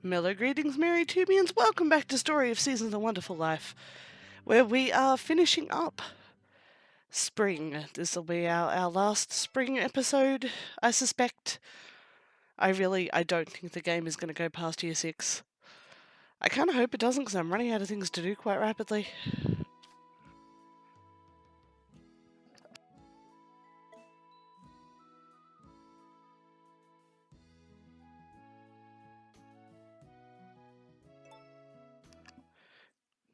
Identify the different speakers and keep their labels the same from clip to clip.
Speaker 1: Mellow greetings, merry Tubians. Welcome back to Story of Seasons: A Wonderful Life, where we are finishing up spring. This will be our last spring episode, I suspect. I don't think the game is going to go past year 6. I kind of hope it doesn't because I'm running out of things to do quite rapidly.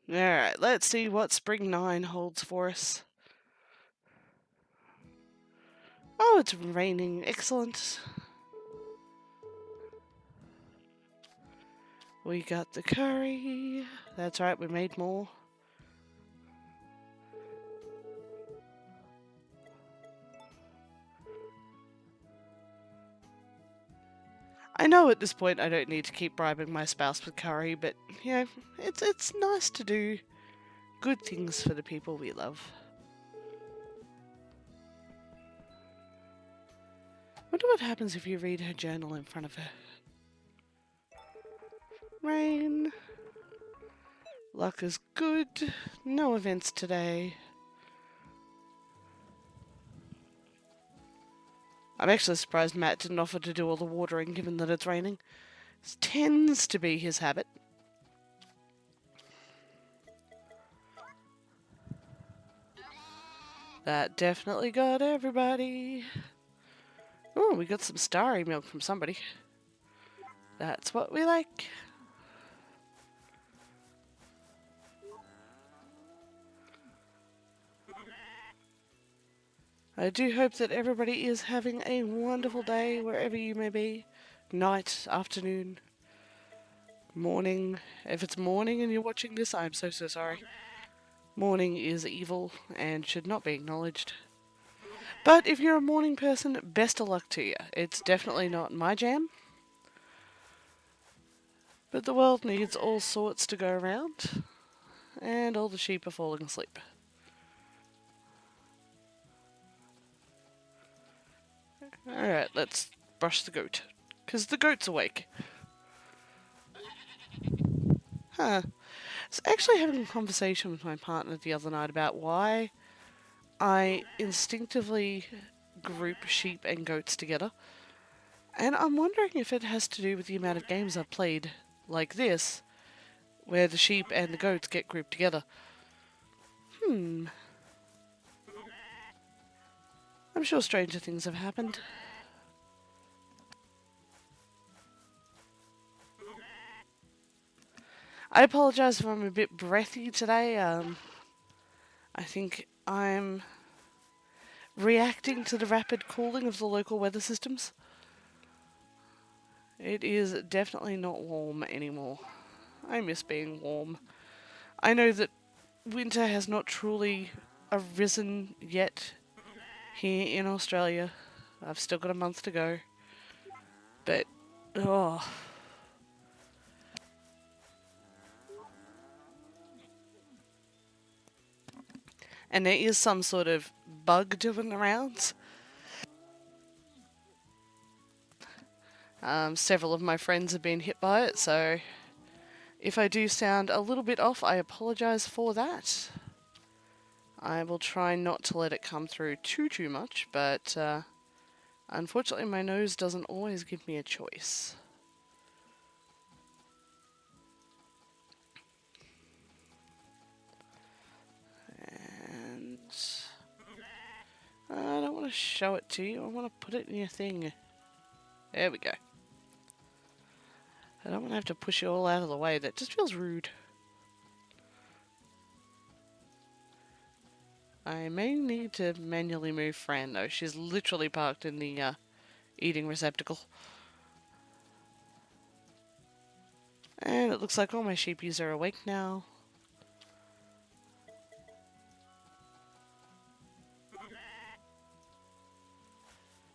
Speaker 1: Alright, let's see what Spring 9 holds for us. Oh, it's raining. Excellent. We got the curry. That's right, we made more. I know at this point I don't need to keep bribing my spouse with curry, but, you know, it's nice to do good things for the people we love. Wonder what happens if you read her journal in front of her. Rain. Luck is good. No events today. I'm actually surprised Matt didn't offer to do all the watering given that it's raining. It tends to be his habit. That definitely got everybody. Oh, we got some starry milk from somebody. That's what we like. I do hope that everybody is having a wonderful day wherever you may be. Night, afternoon, morning. If it's morning and you're watching this, I'm so sorry. Morning is evil and should not be acknowledged. But if you're a morning person, best of luck to you. It's definitely not my jam. But the world needs all sorts to go around, and all the sheep are falling asleep. Alright, let's brush the goat. Because the goat's awake. Huh. I was actually having a conversation with my partner the other night about why I instinctively group sheep and goats together. And I'm wondering if it has to do with the amount of games I've played like this, where the sheep and the goats get grouped together. I'm sure stranger things have happened. I apologise if I'm a bit breathy today. I think I'm reacting to the rapid cooling of the local weather systems. It is definitely not warm anymore. I miss being warm. I know that winter has not truly arisen yet here in Australia. I've still got a month to go. But, oh. And there is some sort of bug doing the rounds. Several of my friends have been hit by it, so if I do sound a little bit off, I apologise for that. I will try not to let it come through too much, but unfortunately my nose doesn't always give me a choice. And I don't want to show it to you, I want to put it in your thing. There we go. I don't want to have to push you all out of the way, that just feels rude. I may need to manually move Fran though, she's literally parked in the eating receptacle. And it looks like all my sheepies are awake now.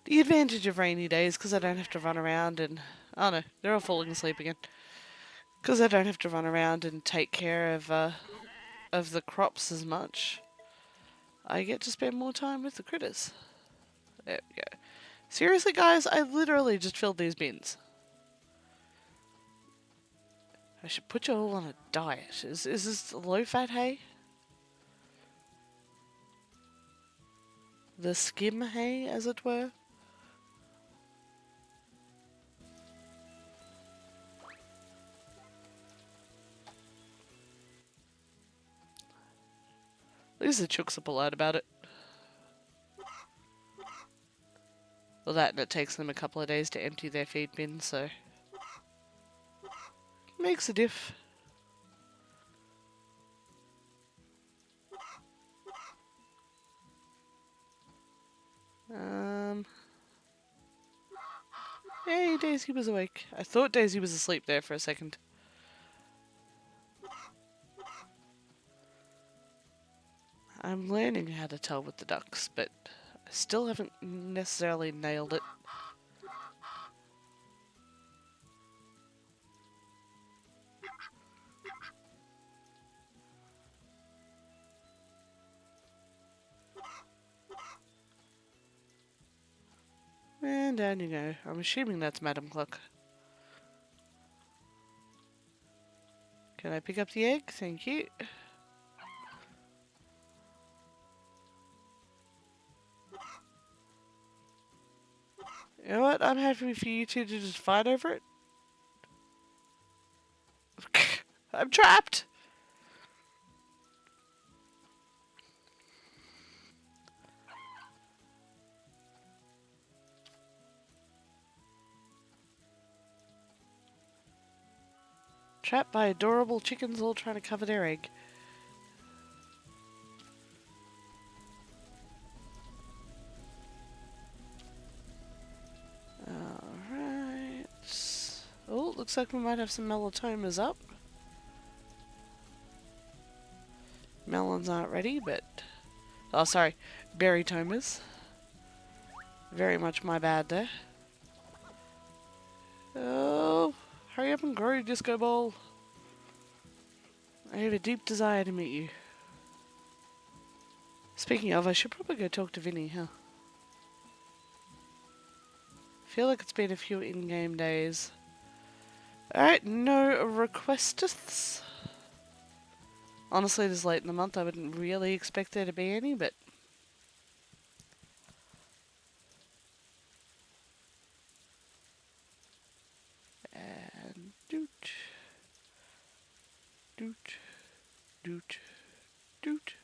Speaker 1: The advantage of rainy days, because I don't have to run around and... Oh no, they're all falling asleep again. Because I don't have to run around and take care of the crops as much. I get to spend more time with the critters. There we go. Seriously guys, I literally just filled these bins. I should put you all on a diet. Is this low-fat hay? The skim hay, as it were? At least the chooks are polite about it. Well, that and it takes them a couple of days to empty their feed bin, so... Makes a diff. Hey, Daisy was awake. I thought Daisy was asleep there for a second. I'm learning how to tell with the ducks, but I still haven't necessarily nailed it. And down you go. I'm assuming that's Madam Cluck. Can I pick up the egg? Thank you. You know what? I'm happy for you two to just fight over it. I'm trapped! Trapped by adorable chickens all trying to cover their egg. Alright. Oh, looks like we might have some melatomas up. Melons aren't ready, but... Oh, sorry. Berrytomas. Very much my bad there. Oh, hurry up and grow, Disco Ball. I have a deep desire to meet you. Speaking of, I should probably go talk to Vinny, huh? Feel like it's been a few in-game days. Alright, no requests. Honestly, this late in the month, I wouldn't really expect there to be any, but... And doot. Doot. Doot. Doot.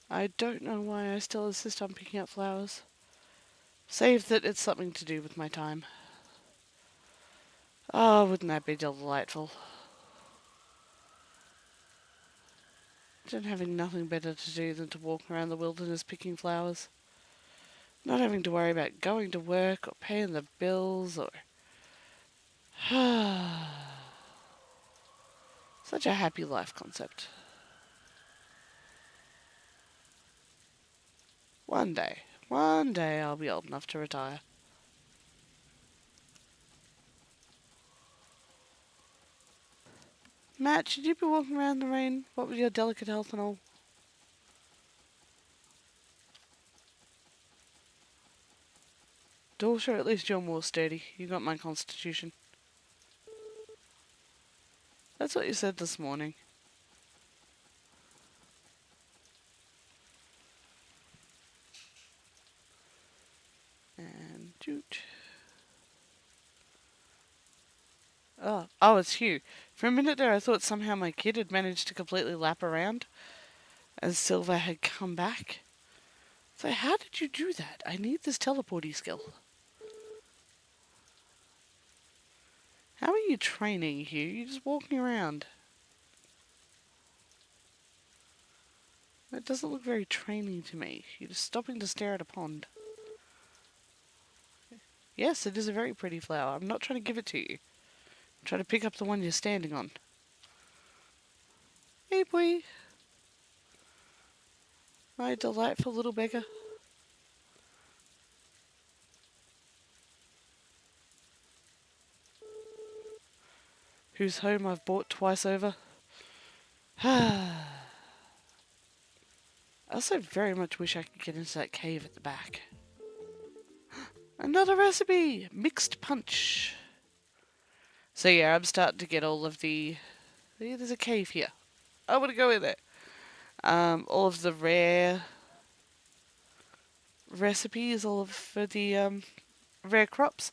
Speaker 1: I don't know why I still insist on picking up flowers. Save that it's something to do with my time. Oh, wouldn't that be delightful? Just having nothing better to do than to walk around the wilderness picking flowers. Not having to worry about going to work or paying the bills or... Such a happy life concept. One day I'll be old enough to retire. Matt, should you be walking around in the rain? What with your delicate health and all? Daughter, at least you're more sturdy. You got my constitution. That's what you said this morning. And doot. Oh, it's Hugh. For a minute there, I thought somehow my kid had managed to completely lap around, and Silver had come back. So how did you do that? I need this teleporty skill. How are you training, Hugh? You're just walking around. That doesn't look very training to me. You're just stopping to stare at a pond. Yes, it is a very pretty flower. I'm not trying to give it to you. I'm trying to pick up the one you're standing on. Hey, boy. My delightful little beggar. Whose home I've bought twice over. I also very much wish I could get into that cave at the back. Another recipe! Mixed punch. So yeah, I'm starting to get all of the... Yeah, there's a cave here. I want to go in there. All of the rare recipes, all of the rare crops.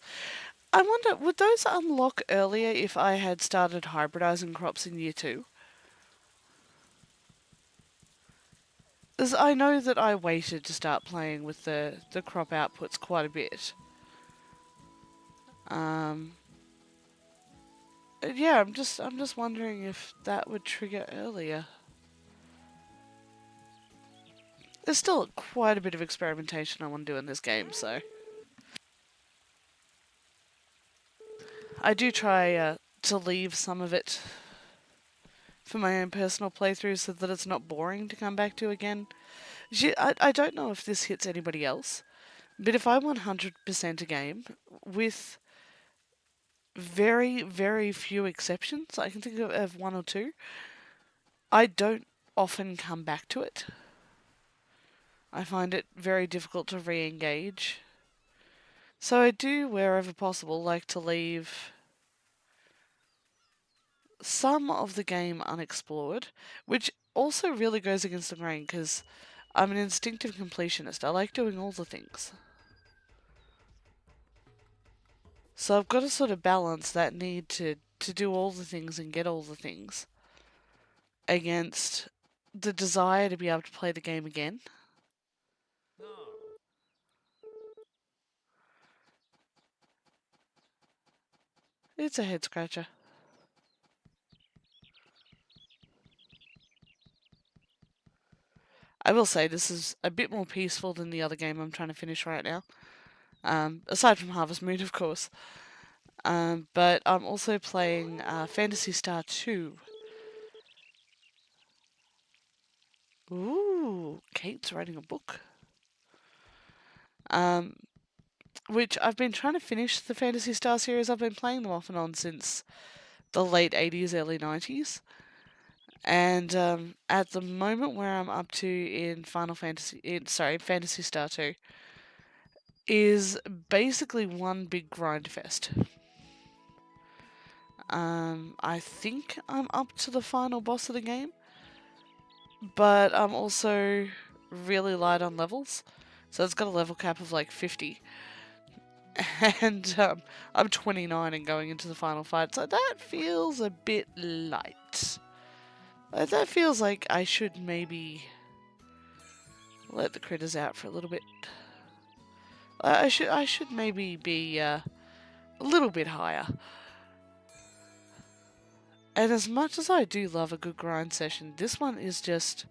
Speaker 1: I wonder, would those unlock earlier if I had started hybridizing crops in year 2? As I know that I waited to start playing with the crop outputs quite a bit. Yeah, I'm just wondering if that would trigger earlier. There's still quite a bit of experimentation I want to do in this game, so I do try to leave some of it for my own personal playthrough so that it's not boring to come back to again. I don't know if this hits anybody else, but if I 100% a game with very, very few exceptions, I can think of one or two, I don't often come back to it. I find it very difficult to re-engage. So I do, wherever possible, like to leave some of the game unexplored, which also really goes against the grain because I'm an instinctive completionist. I like doing all the things. So I've got to sort of balance that need to do all the things and get all the things against the desire to be able to play the game again. It's a head scratcher. I will say this is a bit more peaceful than the other game I'm trying to finish right now. Aside from Harvest Moon, of course. But I'm also playing Phantasy Star 2. Ooh, Kate's writing a book. Which I've been trying to finish the Phantasy Star series. I've been playing them off and on since the late 80s, early 90s. And at the moment where I'm up to in Phantasy Star 2 is basically one big grind fest. I think I'm up to the final boss of the game, but I'm also really light on levels. So it's got a level cap of like 50. And I'm 29 and going into the final fight, so that feels a bit light. That feels like I should maybe let the critters out for a little bit. I should maybe be a little bit higher. And as much as I do love a good grind session, this one is just...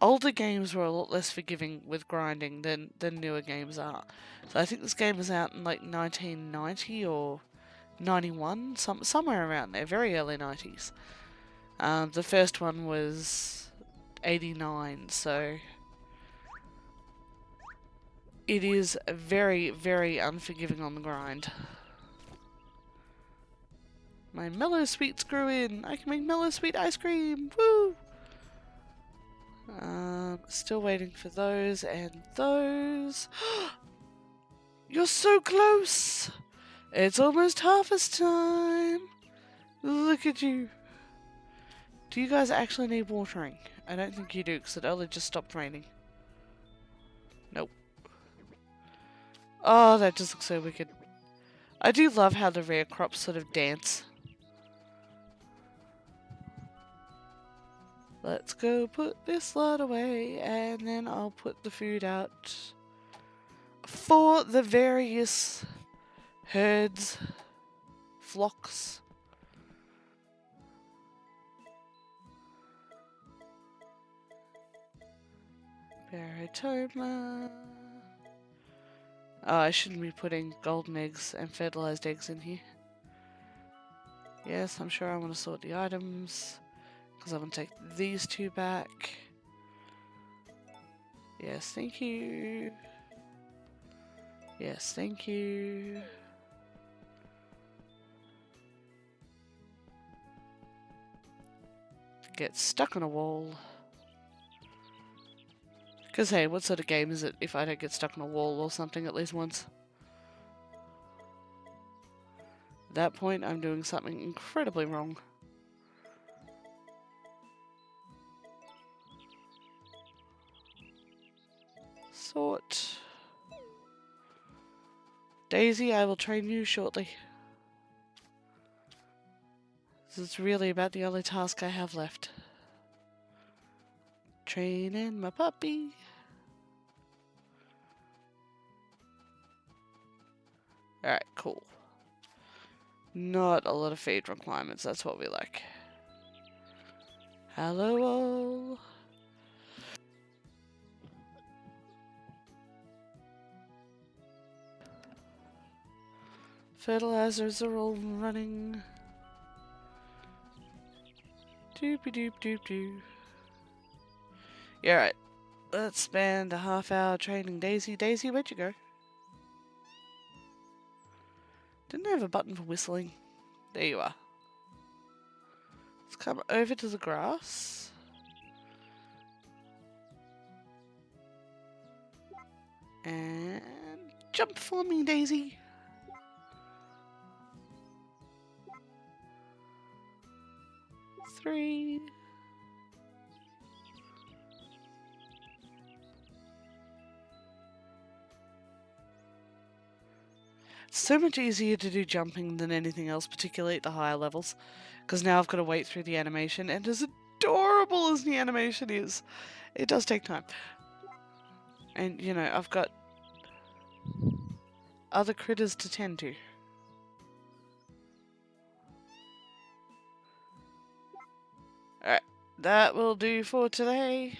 Speaker 1: Older games were a lot less forgiving with grinding than newer games are. So I think this game was out in like 1990 or 91, somewhere around there, very early 90s. The first one was 89, so it is very, very unforgiving on the grind. My mellow sweets grew in. I can make mellow sweet ice cream. Woo! Still waiting for those and those. You're so close! It's almost harvest time! Look at you. Do you guys actually need watering? I don't think you do, because it only just stopped raining. Nope. Oh, that just looks so wicked. I do love how the rare crops sort of dance. Let's go put this lot away, and then I'll put the food out for the various herds, flocks. Baritoma. Oh, I shouldn't be putting golden eggs and fertilized eggs in here. Yes, I'm sure I want to sort the items, because I want to take these two back. Yes, thank you. Yes, thank you. Get stuck on a wall. Because hey, what sort of game is it if I don't get stuck on a wall or something at least once? At that point, I'm doing something incredibly wrong. Sort. Daisy, I will train you shortly. This is really about the only task I have left. Training my puppy. Alright, cool. Not a lot of feed requirements, that's what we like. Hello all. Fertilizers are all running. Doopy doop doop doo. Yeah, right. Let's spend a half hour training Daisy. Daisy, where'd you go? Didn't I have a button for whistling? There you are. Let's come over to the grass. And jump for me, Daisy. Three. It's so much easier to do jumping than anything else, particularly at the higher levels. Because now I've got to wait through the animation, and as adorable as the animation is, it does take time. And, you know, I've got other critters to tend to. Alright, that will do for today.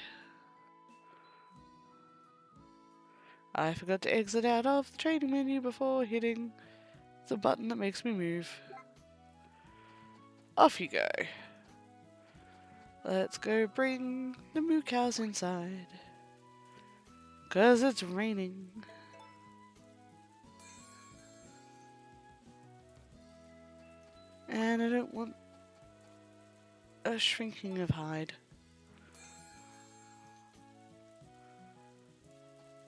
Speaker 1: I forgot to exit out of the training menu before hitting the button that makes me move. Off you go. Let's go bring the moo cows inside. 'Cause it's raining. And I don't want a shrinking of hide.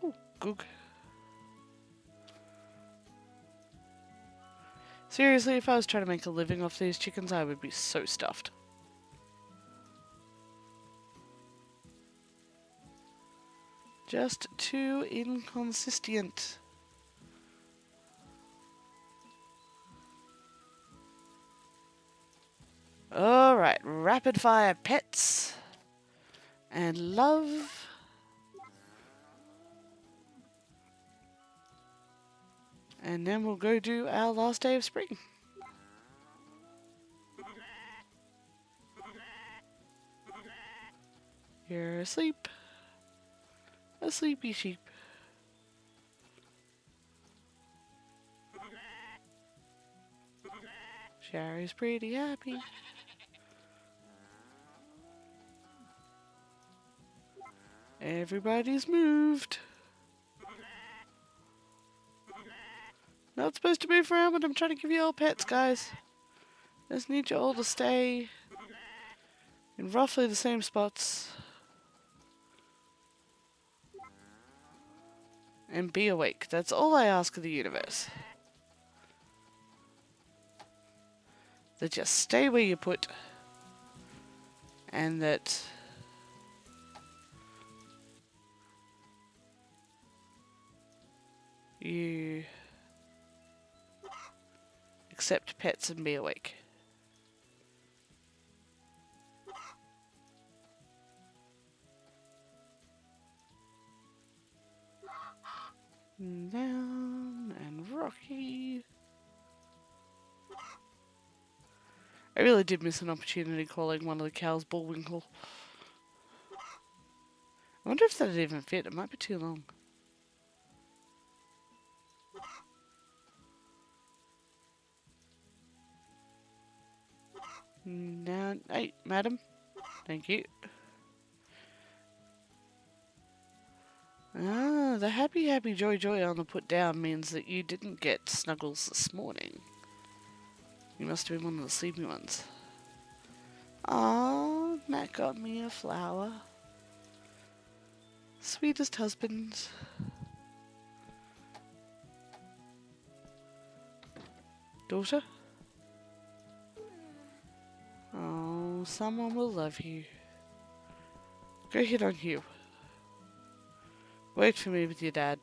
Speaker 1: Ooh, goog. Seriously, if I was trying to make a living off these chickens, I would be so stuffed. Just too inconsistent. Alright, rapid fire pets. And love. And then we'll go do our last day of spring. You're asleep. A sleepy sheep. Sherry's pretty happy. Everybody's moved. Not supposed to move around when I'm trying to give you all pets, guys. I just need you all to stay in roughly the same spots. And be awake. That's all I ask of the universe. That just stay where you put. And that you accept pets and be awake. Down and rocky. I really did miss an opportunity calling one of the cows Bullwinkle. I wonder if that'd even fit. It might be too long. Down. Hey, madam. Thank you. Ah, the happy, happy, joy, joy on the put down means that you didn't get snuggles this morning. You must have been one of the sleepy ones. Ah, Matt got me a flower. Sweetest husband. Daughter? someone will love you. Go hit on Hugh. Wait for me with your dad.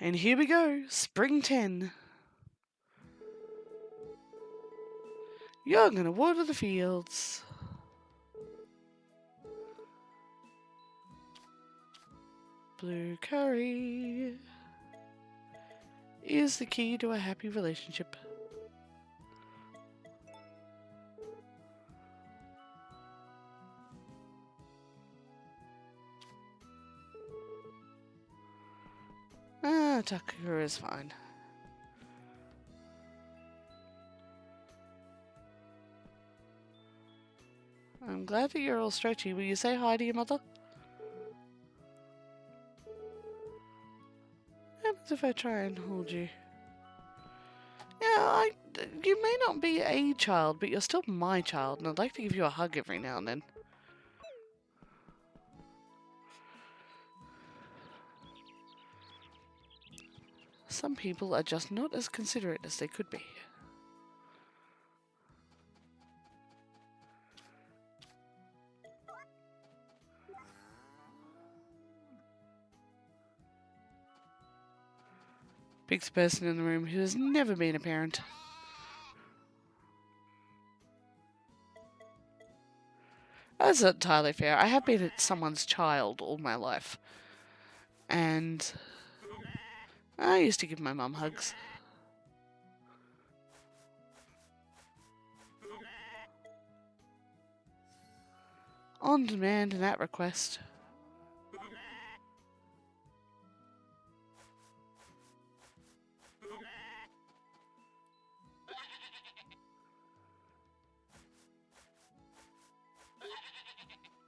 Speaker 1: And here we go, Spring 10. You're gonna water the fields. Blue curry is the key to a happy relationship. Tucker is fine. I'm glad that you're all stretchy. Will you say hi to your mother? What happens if I try and hold you? Yeah, you may not be a child, but you're still my child, and I'd like to give you a hug every now and then. Some people are just not as considerate as they could be. Picks the person in the room who has never been a parent. That's not entirely fair. I have been someone's child all my life. And I used to give my mum hugs. On demand and at request.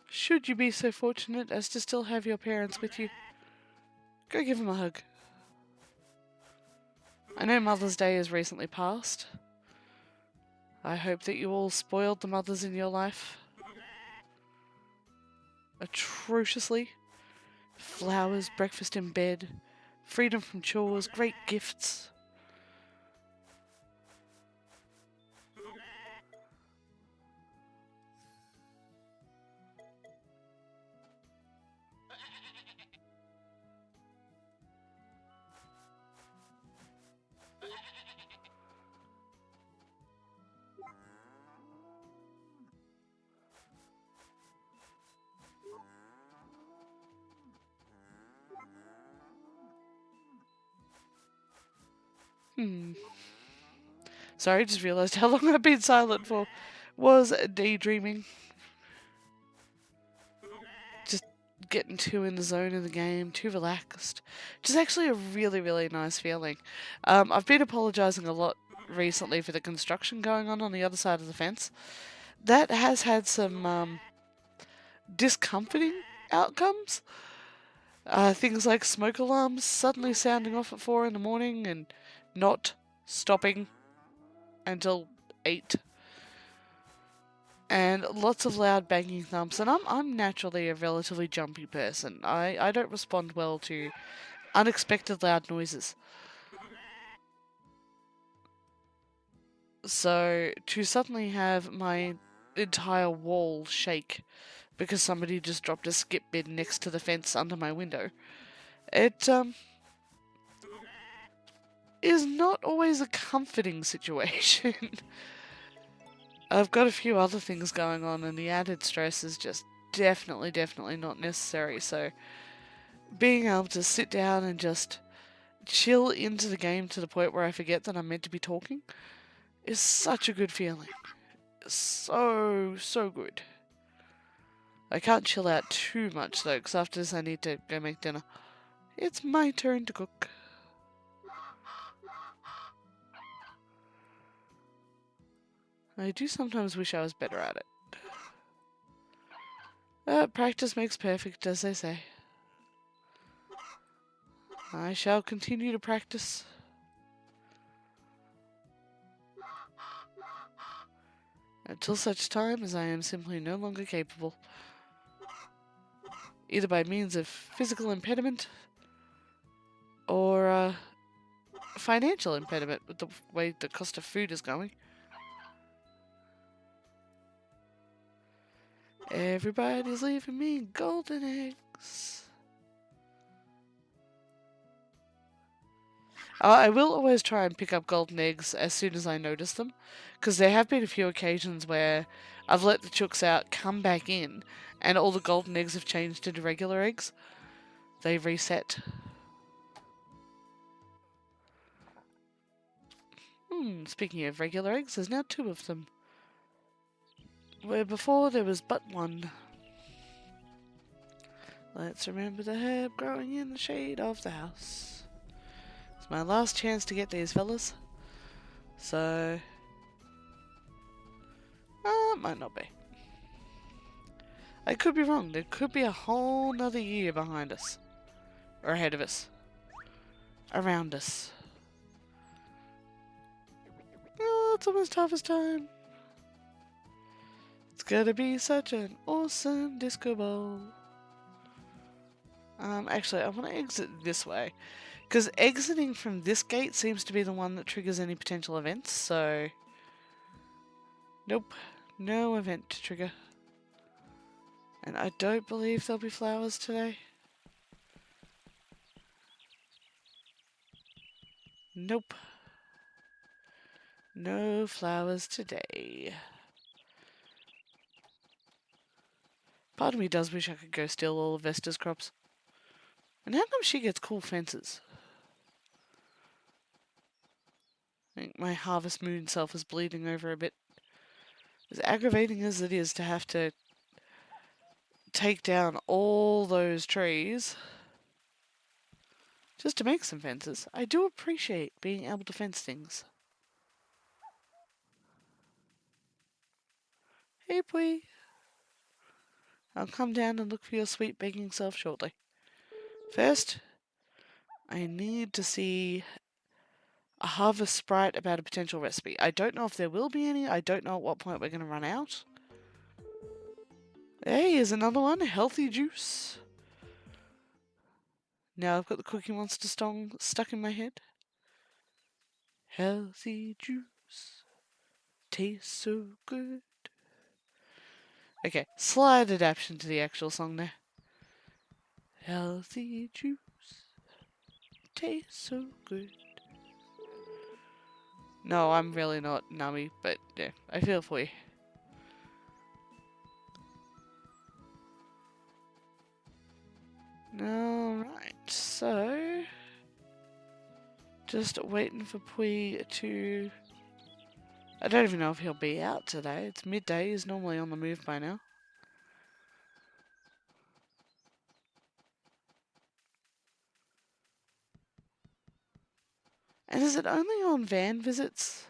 Speaker 1: Should you be so fortunate as to still have your parents with you, go give them a hug. I know Mother's Day has recently passed. I hope that you all spoiled the mothers in your life atrociously. Flowers, breakfast in bed, freedom from chores, great gifts. Sorry, I just realised how long I've been silent for. Was daydreaming. Just getting too in the zone of the game, too relaxed. Which is actually a really, really nice feeling. I've been apologising a lot recently for the construction going on the other side of the fence. That has had some discomforting outcomes. Things like smoke alarms suddenly sounding off at 4 in the morning and not stopping until 8. And lots of loud banging thumps. And I'm naturally a relatively jumpy person. I don't respond well to unexpected loud noises. So to suddenly have my entire wall shake because somebody just dropped a skip bin next to the fence under my window, it is not always a comforting situation. I've got a few other things going on, and the added stress is just definitely not necessary. So being able to sit down and just chill into the game to the point where I forget that I'm meant to be talking is such a good feeling. So good. I can't chill out too much though, because after this I need to go make dinner. It's my turn to cook. I do sometimes wish I was better at it. Practice makes perfect, as they say. I shall continue to practice. Until such time as I am simply no longer capable. Either by means of physical impediment or financial impediment with the way the cost of food is going. Everybody's leaving me golden eggs. I will always try and pick up golden eggs as soon as I notice them, because there have been a few occasions where I've let the chooks out, come back in, and all the golden eggs have changed into regular eggs. They reset. Speaking of regular eggs, there's now 2 of them. Where before there was but 1. Let's remember the herb growing in the shade of the house. It's my last chance to get these fellas. So... might not be. I could be wrong. There could be a whole nother year behind us. Or ahead of us. Around us. Oh, it's almost harvest time. It's gonna be such an awesome disco ball. Actually, I want to exit this way. Because exiting from this gate seems to be the one that triggers any potential events, so... Nope. No event to trigger. And I don't believe there'll be flowers today. Nope. No flowers today. Part of me does wish I could go steal all of Vesta's crops. And how come she gets cool fences? I think my harvest moon self is bleeding over a bit. As aggravating as it is to have to take down all those trees just to make some fences, I do appreciate being able to fence things. Hey, Pui. I'll come down and look for your sweet begging self shortly. First, I need to see a harvest sprite about a potential recipe. I don't know if there will be any. I don't know at what point we're going to run out. Hey, here's another one. Healthy juice. Now I've got the Cookie Monster song stuck in my head. Healthy juice. Tastes so good. Okay, slight adaptation to the actual song there. Healthy juice. Tastes so good. No, I'm really not nummy, but yeah, I feel for you. Alright, so... Just waiting for Pui to... I don't even know if he'll be out today. It's midday, he's normally on the move by now. And is it only on van visits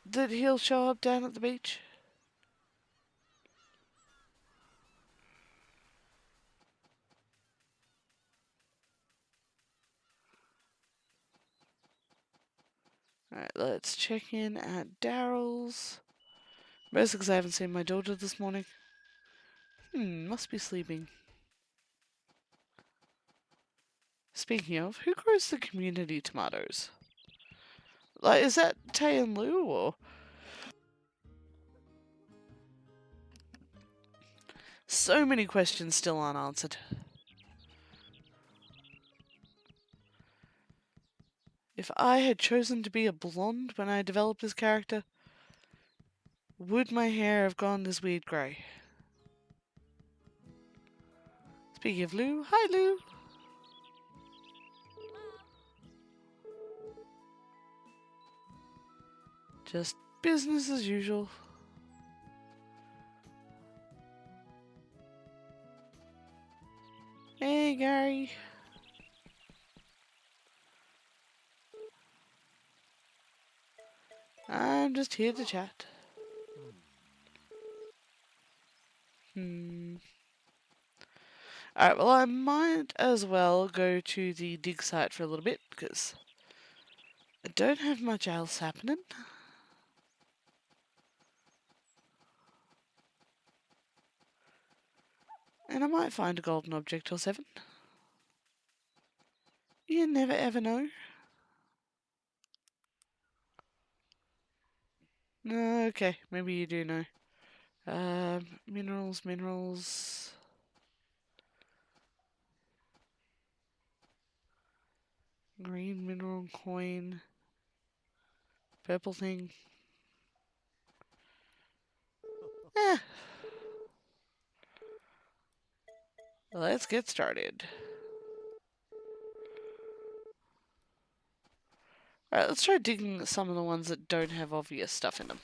Speaker 1: that he'll show up down at the beach? Alright, let's check in at Daryl's. Mostly because I haven't seen my daughter this morning. Must be sleeping. Speaking of, who grows the community tomatoes? Like, is that Tay and Lou, or...? So many questions still unanswered. If I had chosen to be a blonde when I developed this character, would my hair have gone this weird grey? Speaking of Lou, hi Lou! Just business as usual. Hey Gary! I'm just here to chat. Alright, well I might as well go to the dig site for a little bit, because I don't have much else happening. And I might find a golden object or 7. You never ever know. Okay, maybe you do know. Minerals. Green mineral coin. Purple thing. Eh. Let's get started. Alright, let's try digging some of the ones that don't have obvious stuff in them.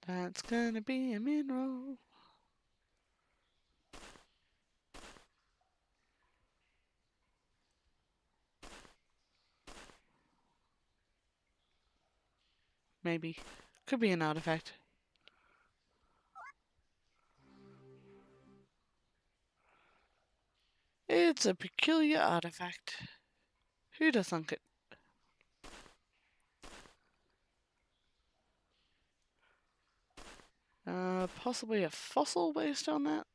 Speaker 1: That's gonna be a mineral. Maybe. Could be an artifact. It's a peculiar artifact. Who'd have thunk it? Possibly a fossil based on that?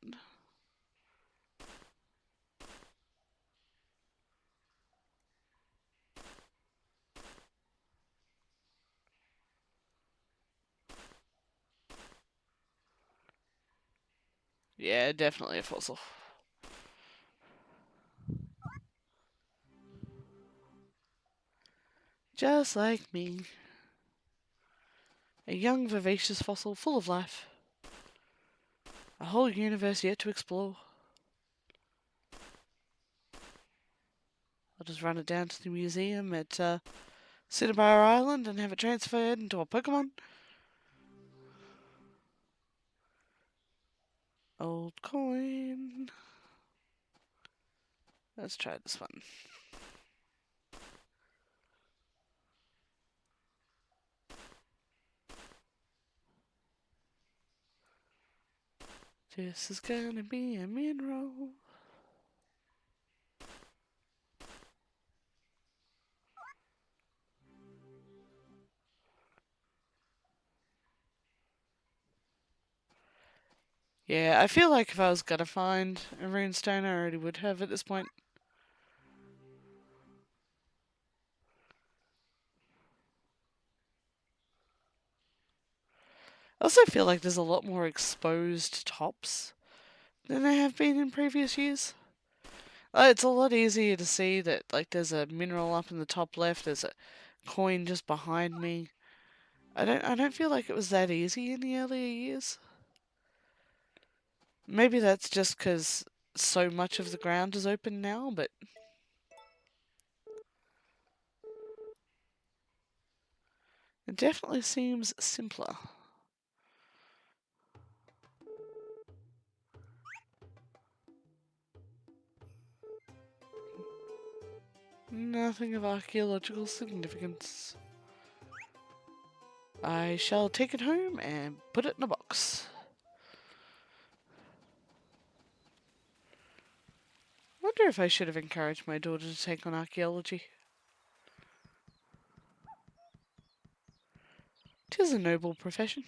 Speaker 1: Yeah, definitely a fossil. Just like me. A young, vivacious fossil full of life. A whole universe yet to explore. I'll just run it down to the museum at Cinnabar Island and have it transferred into a Pokemon. Old coin. Let's try this one. This is gonna be a mineral. Yeah, I feel like if I was gonna find a runestone, I already would have at this point. I also feel like there's a lot more exposed tops than there have been in previous years. It's a lot easier to see that, like, there's a mineral up in the top left, there's a coin just behind me. I don't feel like it was that easy in the earlier years. Maybe that's just because so much of the ground is open now, but it definitely seems simpler. Nothing of archaeological significance. I shall take it home and put it in a box. Wonder if I should have encouraged my daughter to take on archaeology. 'Tis a noble profession.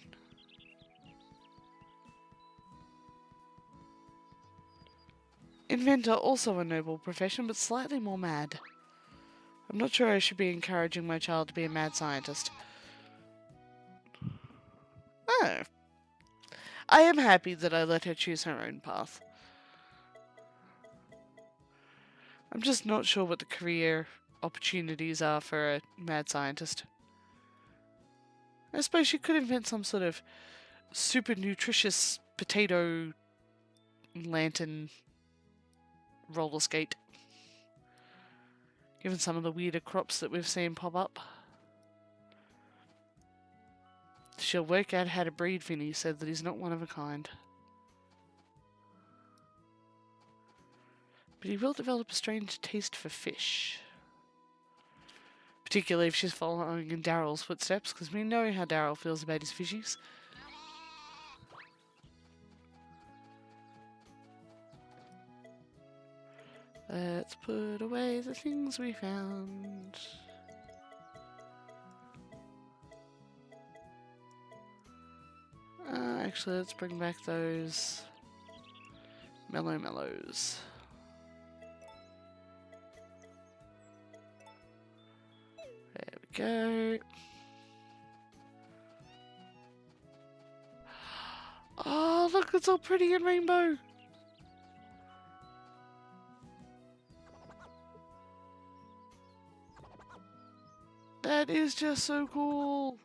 Speaker 1: Inventor, also a noble profession, but slightly more mad. I'm not sure I should be encouraging my child to be a mad scientist. Oh. I am happy that I let her choose her own path. I'm just not sure what the career opportunities are for a mad scientist. I suppose she could invent some sort of super nutritious potato lantern roller skate. Given some of the weirder crops that we've seen pop up. She'll work out how to breed Finny, said that he's not one of a kind. But he will develop a strange taste for fish. Particularly if she's following in Daryl's footsteps, because we know how Daryl feels about his fishies. Let's put away the things we found. Actually, let's bring back those mellows. There we go. Oh, look, it's all pretty and rainbow. That is just so cool.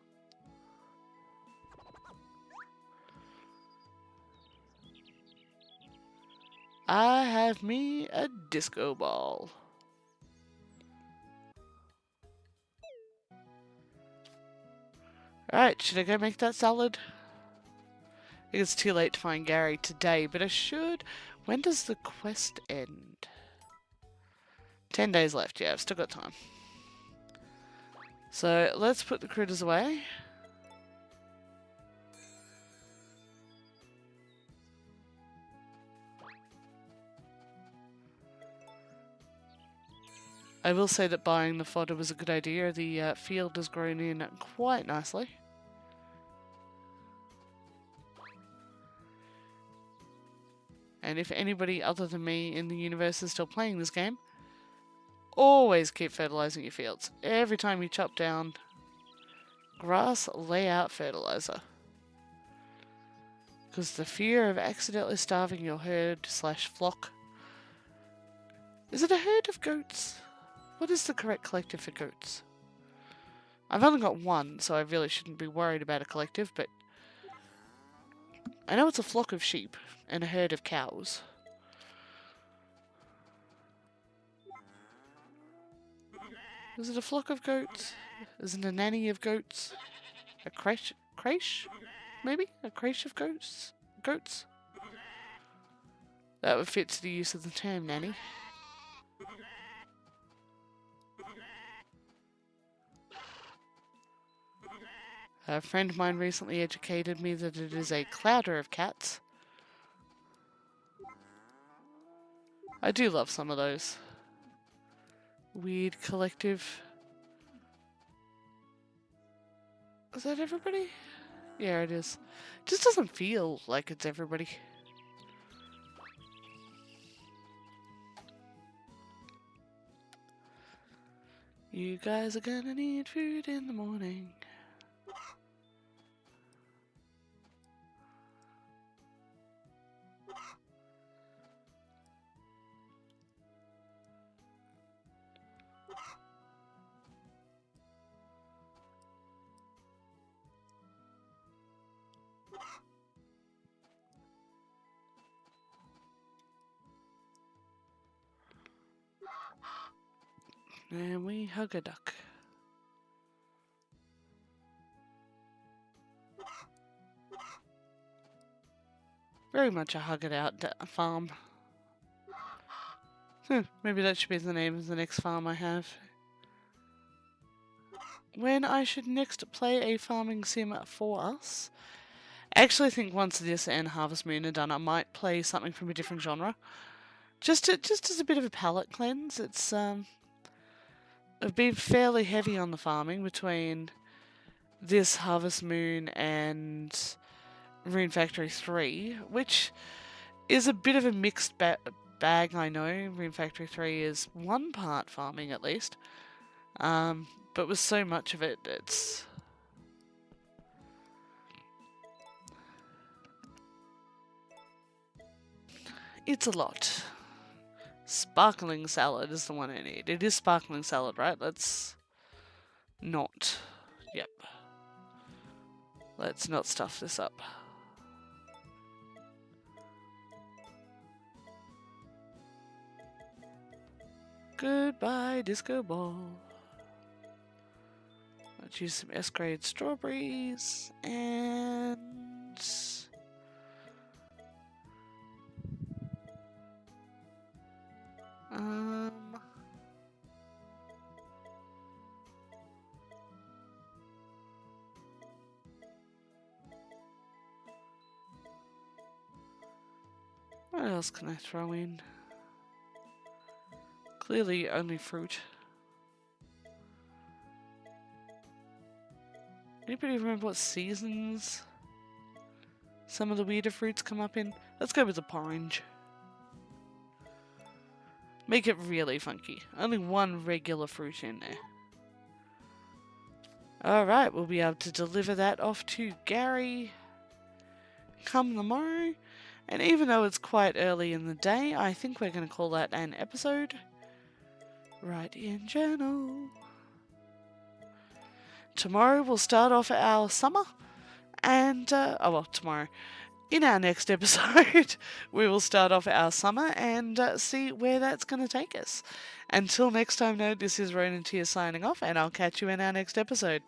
Speaker 1: I have me a disco ball. Alright, should I go make that salad? I think it's too late to find Gary today, but I should. When does the quest end? 10 days left, yeah, I've still got time. So let's put the critters away. I will say that buying the fodder was a good idea. The field has grown in quite nicely. And if anybody other than me in the universe is still playing this game, always keep fertilizing your fields. Every time you chop down grass, lay out fertilizer. Because the fear of accidentally starving your herd / flock. Is it a herd of goats? What is the correct collective for goats? I've only got one, so I really shouldn't be worried about a collective, but I know it's a flock of sheep and a herd of cows. Is it a flock of goats? Is it a nanny of goats? A creche? Maybe? A creche of goats? Goats? That would fit to the use of the term nanny. A friend of mine recently educated me that it is a clouder of cats. I do love some of those. Weird collective. Is that everybody? Yeah, it is. Just doesn't feel like it's everybody. You guys are gonna need food in the morning. And we hug a duck. Very much a hug it out farm. Maybe that should be the name of the next farm I have. When I should next play a farming sim for us. I actually think once this and Harvest Moon are done, I might play something from a different genre. Just as a bit of a palate cleanse. It's I've been fairly heavy on the farming between this Harvest Moon and Rune Factory 3, which is a bit of a mixed bag, I know. Rune Factory 3 is one part farming at least. But with so much of it, it's a lot. Sparkling salad is the one I need. It is sparkling salad, right? Let's not. Yep. Let's not stuff this up. Goodbye, disco ball. Let's use some S-grade strawberries and what else can I throw in? Clearly only fruit. Anybody remember what seasons some of the weirder fruits come up in? Let's go with the orange. Make it really funky. Only one regular fruit in there. Alright, we'll be able to deliver that off to Gary come the morrow. And even though it's quite early in the day, I think we're going to call that an episode. Right in journal. Tomorrow we'll start off our summer. And, tomorrow. In our next episode, we will start off our summer and see where that's going to take us. Until next time, though, this is RononTyr signing off, and I'll catch you in our next episode.